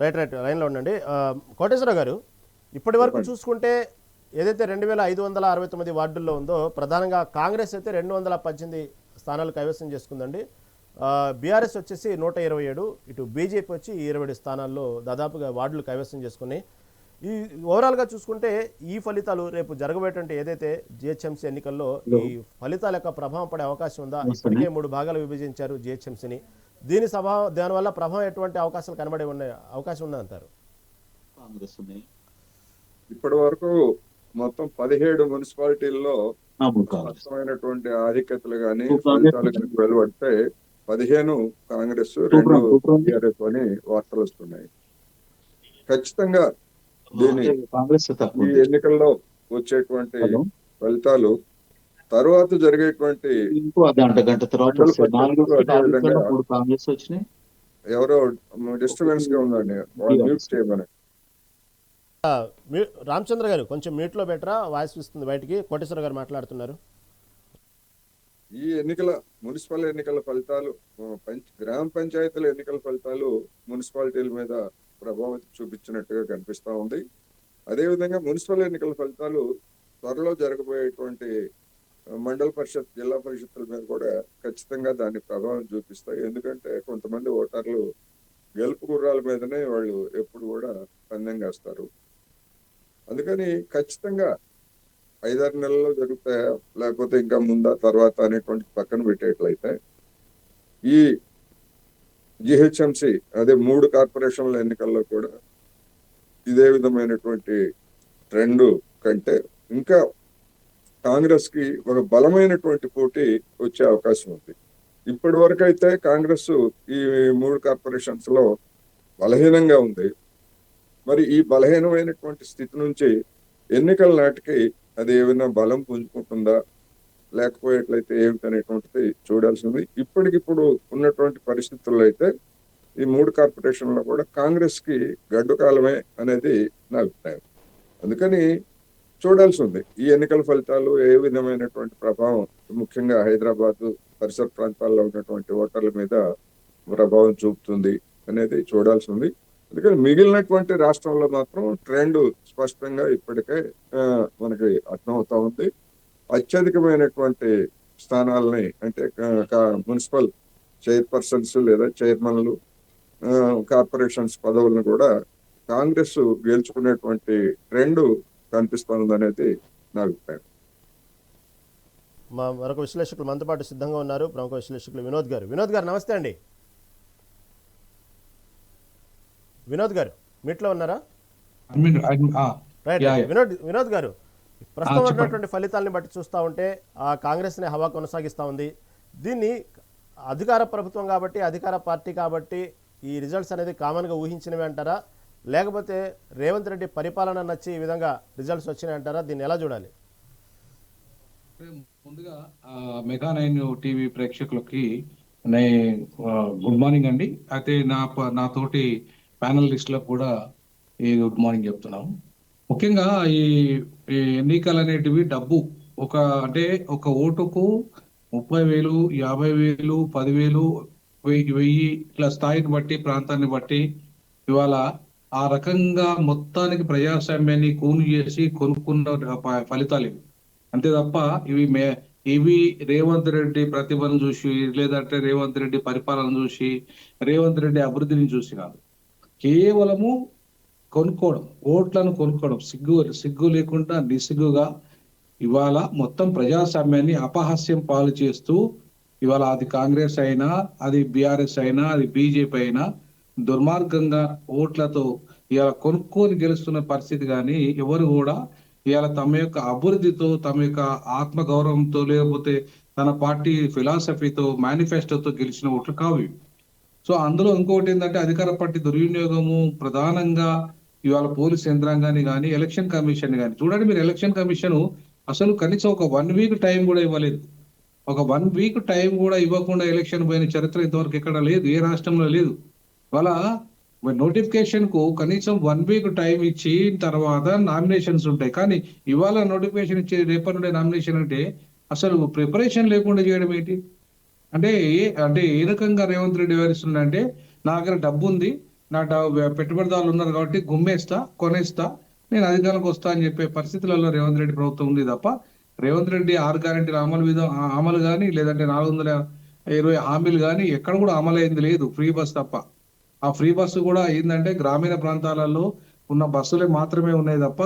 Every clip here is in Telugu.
రైట్ రైట్ లైన్లో ఉండండి. కోటేశ్వరరావు గారు, ఇప్పటి వరకు చెప్పండి. చూసుకుంటే ఏదైతే 2569 వార్డుల్లో ఉందో ప్రధానంగా కాంగ్రెస్ అయితే 218 స్థానాలు కైవసం చేసుకుందండి. బీఆర్ఎస్ వచ్చేసి 127, ఇటు బీజేపీ వచ్చి 20 స్థానాల్లో దాదాపుగా వార్డులు కైవసం చేసుకుని ఈ ఓవరాల్గా చూసుకుంటే ఈ ఫలితాలు రేపు జరగబోయేటువంటి ఏదైతే జిహెచ్ఎంసీ ఎన్నికల్లో ఈ ఫలితాల యొక్క ప్రభావం పడే అవకాశం ఉందా? ఇప్పటికే 3 భాగాలు విభజించారు జిహెచ్ఎంసీని. దానివల్ల ప్రభావం ఎటువంటి అవకాశాలు కనబడే అవకాశం ఉందంటారు? కాంగ్రెస్ ఉన్నాయి. ఇప్పటి వరకు మొత్తం 17 మున్సిపాలిటీల్లో కాంగ్రెస్ స్పష్టమైనటువంటి ఆధిక్యతలు కానీ కాంగ్రెస్ ఫలితాలు కనుక వెలువడితే 15 కాంగ్రెస్, 2 టీఆర్ఎస్ అని వార్తలు వస్తున్నాయి. ఖచ్చితంగా దీని కాంగ్రెస్ ఈ తక్కువ. ఎన్నికల్లో వచ్చేటువంటి ఫలితాలు తర్వాత జరిగేటువంటి ఇంకో గంట తర్వాత మండల వస్తాయి. 4 పరిషత్తులు అదేవిధంగా 3 కాంగ్రెస్ వచ్చినాయి. ఎవరో డిస్టర్బెన్స్ గా ఉందండి, వాళ్ళు మ్యూట్ చేయమని. రామచంద్ర గారు కొంచెం మ్యూట్లో బెటరా, వాయిస్ వస్తుంది బయటికి. కోటేశ్వర గారు మాట్లాడుతున్నారు. ఈ మున్సిపల్ ఎన్నికల ఫలితాలు, గ్రామ పంచాయతీల ఎన్నికల ఫలితాలు మున్సిపాలిటీల మీద ప్రభావం చూపించినట్టుగా కనిపిస్తా ఉంది. అదేవిధంగా మున్సిపల్ ఎన్నికల ఫలితాలు త్వరలో జరగబోయేటువంటి మండల పరిషత్, జిల్లా పరిషత్తుల మీద కూడా ఖచ్చితంగా దాని ప్రభావం చూపిస్తాయి. ఎందుకంటే కొంతమంది ఓటర్లు గెలుపు గుర్రాల మీదనే వాళ్ళు ఎప్పుడు కూడా పందెం కాస్తారు. అందుకని ఖచ్చితంగా 5-6 నెలల్లో జరుగుతాయా లేకపోతే ఇంకా ముందా తర్వాత అనేటువంటి పక్కన పెట్టేట్లయితే ఈ జిహెచ్ఎంసి అదే 3 కార్పొరేషన్ల ఎన్నికల్లో కూడా ఇదే విధమైనటువంటి ట్రెండ్ కంటే ఇంకా కాంగ్రెస్ కి ఒక బలమైనటువంటి పోటీ వచ్చే అవకాశం ఉంది. ఇప్పటి వరకు అయితే కాంగ్రెస్ ఈ 3 కార్పొరేషన్స్ లో బలహీనంగా ఉంది. మరి ఈ బలహీనమైనటువంటి స్థితి నుంచి ఎన్నికల నాటికి అది ఏమైనా బలం పుంజుకుంటుందా లేకపోయేట్లయితే ఏమిటనేటువంటిది చూడాల్సింది. ఇప్పటికిప్పుడు ఉన్నటువంటి పరిస్థితుల్లో అయితే ఈ 3 కార్పొరేషన్లో కూడా కాంగ్రెస్ కి గడ్డు కాలమే అనేది నా అభిప్రాయం. అందుకని చూడాల్సి ఉంది ఈ ఎన్నికల ఫలితాలు ఏ విధమైనటువంటి ప్రభావం ముఖ్యంగా హైదరాబాద్ పరిసర ప్రాంతాల్లో ఉన్నటువంటి ఓటర్ల మీద ప్రభావం చూపుతుంది అనేది చూడాల్సి ఉంది. అందుకని మిగిలినటువంటి రాష్ట్రంలో మాత్రం ట్రెండ్ స్పష్టంగా ఇప్పటికే మనకి అర్థమవుతా ఉంది. అత్యధికమైనటువంటి స్థానాలని అంటే మున్సిపల్ చైర్పర్సన్స్ లేదా చైర్మన్లు, కార్పొరేషన్స్ పదవులను కూడా కాంగ్రెస్ గెలుచుకునేటువంటి ట్రెండ్ కనిపిస్తుంది అనేది నా అభిప్రాయం. మరొక విశ్లేషకులు మనతో పాటు సిద్ధంగా ఉన్నారు. ప్రముఖ విశ్లేషకులు వినోద్ గారు. నమస్తే అండి. వినోద్ గారు మీట్లో ఉన్నారా? రైట్. వినోద్ గారు, ప్రస్తుతం ఉన్నటువంటి ఫలితాలను బట్టి చూస్తూ ఉంటే కాంగ్రెస్ని హవా కొనసాగిస్తూ ఉంది. దీన్ని అధికార ప్రభుత్వం కాబట్టి, అధికార పార్టీ కాబట్టి ఈ రిజల్ట్స్ అనేది కామన్గా ఊహించినవి అంటారా, లేకపోతే రేవంత్ రెడ్డి పరిపాలన నచ్చి ఈ విధంగా రిజల్ట్స్ వచ్చినాయి అంటారా? దీన్ని ఎలా చూడాలి? ముందుగా మెగా 9 టీవీ ప్రేక్షకులకి గుడ్ మార్నింగ్ అండి. అయితే నా తోటి ప్యానలిస్టులకు కూడా ఈ గుడ్ మార్నింగ్ చెప్తున్నాం. ముఖ్యంగా ఈ ఎన్నికలు అనేటివి డబ్బు అంటే ఒక ఓటుకు 30,000, 50,000, 10,000, 1000 ఇట్లా స్థాయిని బట్టి, ప్రాంతాన్ని బట్టి ఇవాళ ఆ రకంగా మొత్తానికి ప్రజాస్వామ్యాన్ని కూను చేసి కొనుక్కున్న ఫలితాలు ఇవి. అంతే తప్ప ఇవి రేవంత్ రెడ్డి ప్రతిభను చూసి, లేదంటే రేవంత్ రెడ్డి పరిపాలన చూసి, రేవంత్ రెడ్డి అభివృద్ధిని చూసి కాదు. కేవలము కొనుక్కోవడం, ఓట్లను కొనుక్కోవడం, సిగ్గు లేకుండా నిస్సిగ్గుగా ఇవాళ మొత్తం ప్రజాస్వామ్యాన్ని అపహాస్యం పాలు చేస్తూ ఇవాళ అది కాంగ్రెస్ అయినా, అది బీఆర్ఎస్ అయినా, అది బీజేపీ అయినా దుర్మార్గంగా ఓట్లతో ఇవాళ కొనుక్కొని గెలుస్తున్న పరిస్థితి. కానీ ఎవరు కూడా ఇవాళ తమ యొక్క అభివృద్ధితో, తమ యొక్క ఆత్మ గౌరవంతో, లేకపోతే తన పార్టీ ఫిలాసఫీతో, మేనిఫెస్టోతో గెలిచిన ఓట్లు కావు. సో అందులో ఇంకోటి ఏంటంటే అధికార పార్టీ దుర్వినియోగము ప్రధానంగా ఇవాళ పోలీస్ యంత్రాంగాన్ని కానీ, ఎలక్షన్ కమిషన్ కానీ చూడండి. మీరు ఎలక్షన్ కమిషన్ అసలు కనీసం ఒక 1 వీక్ టైం కూడా ఇవ్వలేదు. ఒక 1 వీక్ టైం కూడా ఇవ్వకుండా ఎలక్షన్ పోయిన చరిత్ర ఇంతవరకు ఎక్కడ లేదు, ఏ రాష్ట్రంలో లేదు. వాళ్ళ నోటిఫికేషన్ కు కనీసం 1 వీక్ టైం ఇచ్చి తర్వాత నామినేషన్స్ ఉంటాయి. కానీ ఇవాళ నోటిఫికేషన్ ఇచ్చి రేపటి నుండి నామినేషన్ అంటే అసలు ప్రిపరేషన్ లేకుండా చేయడం ఏంటి? అంటే ఏ రకంగా రేవంత్ రెడ్డి వివరిస్తుందంటే నా దగ్గర డబ్బు ఉంది, పెట్టుబడిదారులు ఉన్నారు కాబట్టి గుమ్మేస్తా, కొనేస్తా, నేను అధికారంలోకి వస్తా అని చెప్పే పరిస్థితులలో రేవంత్ రెడ్డి ప్రభుత్వం ఉంది తప్ప రేవంత్ రెడ్డి 6 గ్యారెంటీల అమలు కానీ లేదంటే 420 హామీలు కానీ ఎక్కడ కూడా అమలైంది లేదు. ఫ్రీ బస్ తప్ప. ఆ ఫ్రీ బస్సు కూడా ఏంటంటే గ్రామీణ ప్రాంతాలలో ఉన్న బస్సులే మాత్రమే ఉన్నాయి తప్ప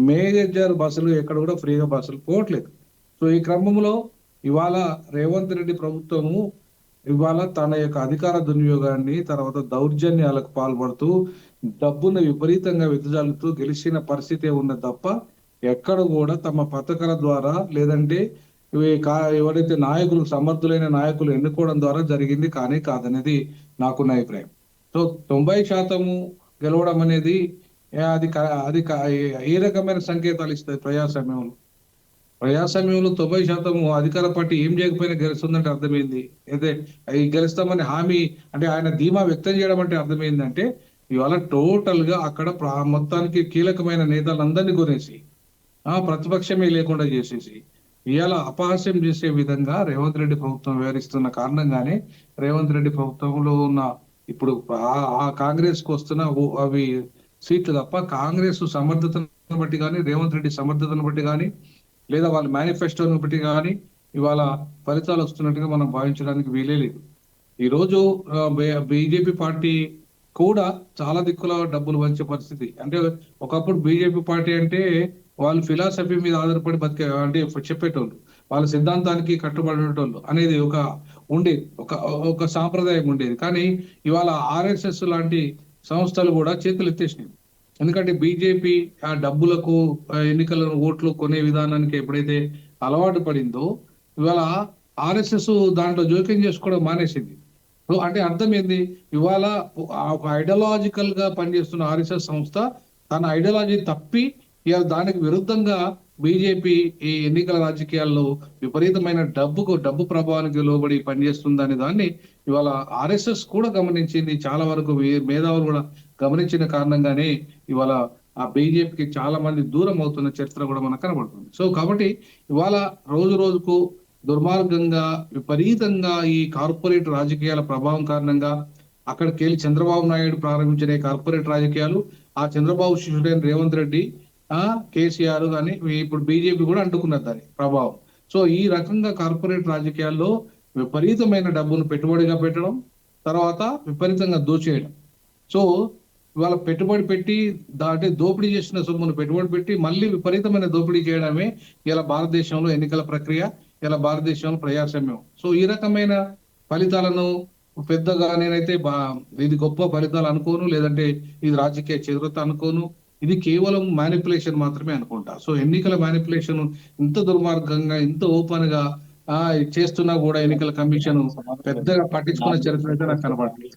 మేజర్ బస్సులు ఎక్కడ కూడా ఫ్రీగా బస్సులు పోవట్లేదు. సో ఈ క్రమంలో ఇవాళ రేవంత్ రెడ్డి ప్రభుత్వము ఇవాళ తన యొక్క అధికార దుర్వినియోగాన్ని, తర్వాత దౌర్జన్యాలకు పాల్పడుతూ డబ్బును విపరీతంగా వెదజల్లుతూ గెలిచిన పరిస్థితి ఉన్నది తప్ప ఎక్కడ కూడా తమ పథకాల ద్వారా లేదంటే ఎవరైతే నాయకులు సమర్థులైన నాయకులు ఎన్నుకోవడం ద్వారా జరిగింది కానీ కాదనేది నాకున్న అభిప్రాయం. సో 90% గెలవడం అనేది అది ఏ రకమైన సంకేతాలు ఇస్తుంది? ప్రజాస్వామ్యంలో 90% అధికార పార్టీ ఏం చేయకపోయినా గెలుస్తుందంటే అర్థమైంది. అయితే గెలుస్తామని హామీ అంటే ఆయన ధీమా వ్యక్తం చేయడం అంటే అర్థమైందంటే ఇవాళ టోటల్ గా అక్కడ మొత్తానికి కీలకమైన నేతలందరినీ కొనేసి ప్రతిపక్షమే లేకుండా చేసేసి ఇవాళ అపహాస్యం చేసే విధంగా రేవంత్ రెడ్డి ప్రభుత్వం వ్యవహరిస్తున్న కారణంగానే రేవంత్ రెడ్డి ప్రభుత్వంలో ఉన్న ఇప్పుడు ఆ కాంగ్రెస్ కు వస్తున్న అవి సీట్లు తప్ప కాంగ్రెస్ సమర్థతను బట్టి కానీ రేవంత్ రెడ్డి సమర్థతను బట్టి కానీ లేదా వాళ్ళ మేనిఫెస్టోను బట్టి కానీ ఇవాళ ఫలితాలు వస్తున్నట్టుగా మనం భావించడానికి వీలే లేదు. ఈరోజు బీజేపీ పార్టీ కూడా చాలా దిక్కుల డబ్బులు వంచే పరిస్థితి. అంటే ఒకప్పుడు బీజేపీ పార్టీ అంటే వాళ్ళు ఫిలాసఫీ మీద ఆధారపడి బతికే అంటే చెప్పేటోళ్ళు, వాళ్ళ సిద్ధాంతానికి కట్టుబడినటోళ్ళు అనేది ఉండేది, ఒక సాంప్రదాయం ఉండేది. కానీ ఇవాళ ఆర్ఎస్ఎస్ లాంటి సంస్థలు కూడా చేతులు ఎత్తేసినాయి. ఎందుకంటే బీజేపీ ఆ డబ్బులకు ఎన్నికల ఓట్లు కొనే విధానానికి ఎప్పుడైతే అలవాటు పడిందో ఇవాళ ఆర్ఎస్ఎస్ దాంట్లో జోక్యం చేసుకోవడం మానేసింది. అంటే అర్థం ఏంది? ఇవాళ ఒక ఐడియాలజికల్ గా పనిచేస్తున్న ఆర్ఎస్ఎస్ సంస్థ తన ఐడియాలజీ తప్పి ఇవాళ దానికి విరుద్ధంగా బీజేపీ ఈ ఎన్నికల రాజకీయాల్లో విపరీతమైన డబ్బు ప్రభావానికి లోబడి పనిచేస్తుందనే దాన్ని ఇవాళ ఆర్ఎస్ఎస్ కూడా గమనించింది. చాలా వరకు మేధావులు కూడా గమనించిన కారణంగానే ఇవాళ ఆ బీజేపీకి చాలా మంది దూరం అవుతున్న చరిత్ర కూడా మనకు కనబడుతుంది. సో కాబట్టి ఇవాళ రోజుకు దుర్మార్గంగా విపరీతంగా ఈ కార్పొరేట్ రాజకీయాల ప్రభావం కారణంగా అక్కడికి వెళ్ళి చంద్రబాబు నాయుడు ప్రారంభించిన కార్పొరేట్ రాజకీయాలు, ఆ చంద్రబాబు శిష్యుడైన రేవంత్ రెడ్డి, కేసీఆర్ కానీ ఇప్పుడు బీజేపీ కూడా అంటుకున్నది దాని ప్రభావం. సో ఈ రకంగా కార్పొరేట్ రాజకీయాల్లో విపరీతమైన డబ్బును పెట్టుబడిగా పెట్టడం, తర్వాత విపరీతంగా దోచేయడం. సో ఇవాళ పెట్టుబడి పెట్టి అంటే దోపిడీ చేసిన సొమ్మును పెట్టుబడి పెట్టి మళ్ళీ విపరీతమైన దోపిడీ చేయడమే ఇలా భారతదేశంలో ఎన్నికల ప్రక్రియ, ఇలా భారతదేశంలో ప్రజాస్వామ్యం. సో ఈ రకమైన ఫలితాలను పెద్దగా నేనైతే ఇది గొప్ప ఫలితాలు అనుకోను, లేదంటే ఇది రాజకీయ చతురత అనుకోను. ఇది కేవలం మ్యానిపులేషన్ మాత్రమే అనుకుంటా. సో ఎన్నికల మ్యానిపులేషన్ ఇంత దుర్మార్గంగా ఇంత ఓపెన్ గా చేస్తున్నా కూడా ఎన్నికల కమిషన్ పెద్దగా పట్టించుకున్న చరిత్ర అయితే నాకు కనబడుతుంది.